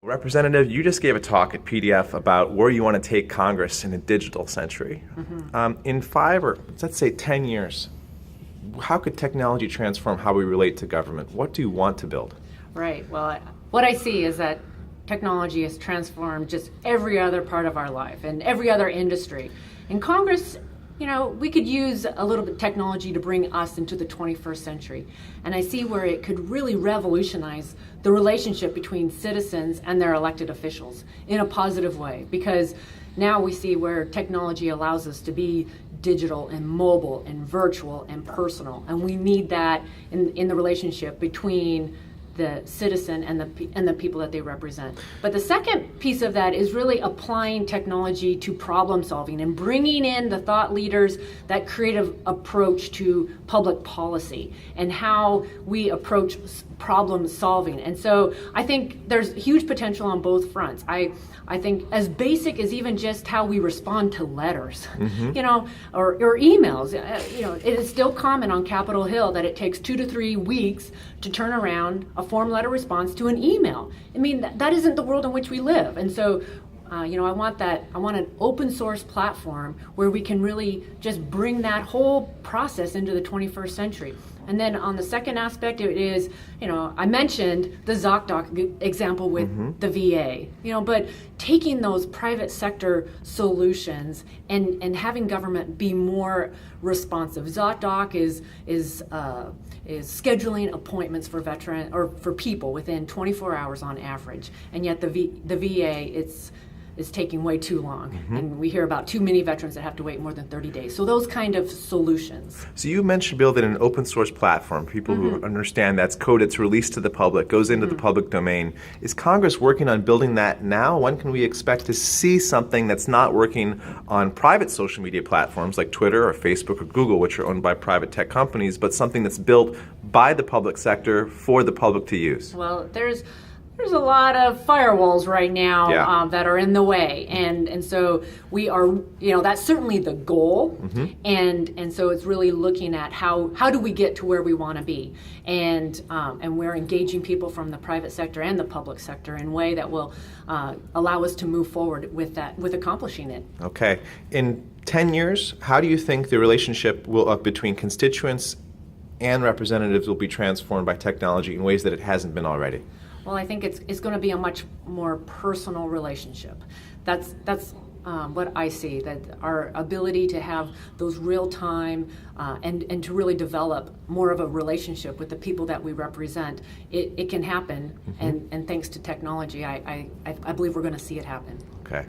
Representative, you just gave a talk at PDF about where you want to take Congress in a digital century. In 5 or let's say 10 years, how could technology transform how we relate to government? What do you want to build? Right. Well, what I see is that technology has transformed just every other part of our life and every other industry. In Congress, we could use a little bit of technology to bring us into the 21st century. And I see where it could really revolutionize the relationship between citizens and their elected officials in a positive way. Because now we see where technology allows us to be digital and mobile and virtual and personal. And we need that in the relationship between the citizen and the people that they represent. But the second piece of that is really applying technology to problem solving and bringing in the thought leaders, that creative approach to public policy and how we approach problem solving. And so I think there's huge potential on both fronts. I think as basic as even just how we respond to letters, or emails. It is still common on Capitol Hill that it takes 2 to 3 weeks to turn around a form letter response to an email. I mean, that isn't the world in which we live. And so, I want an open source platform where we can really just bring that whole process into the 21st century. And then on the second aspect, it is, I mentioned the ZocDoc example with the VA, but taking those private sector solutions and having government be more responsive. ZocDoc is scheduling appointments for veteran or for people within 24 hours on average, and yet the VA is taking way too long. And we hear about too many veterans that have to wait more than 30 days. So those kind of solutions. So you mentioned building an open source platform. People who understand that's code that's released to the public, goes into the public domain. Is Congress working on building that now? When can we expect to see something that's not working on private social media platforms like Twitter or Facebook or Google, which are owned by private tech companies, but something that's built by the public sector for the public to use? Well, there's a lot of firewalls right now that are in the way, and so we are, that's certainly the goal, and so it's really looking at how do we get to where we want to be, and we're engaging people from the private sector and the public sector in a way that will allow us to move forward with accomplishing it. Okay. In 10 years, how do you think the relationship between constituents and representatives will be transformed by technology in ways that it hasn't been already? Well, I think it's going to be a much more personal relationship. That's what I see, that our ability to have those real time and to really develop more of a relationship with the people that we represent, it can happen. And thanks to technology, I believe we're going to see it happen. Okay.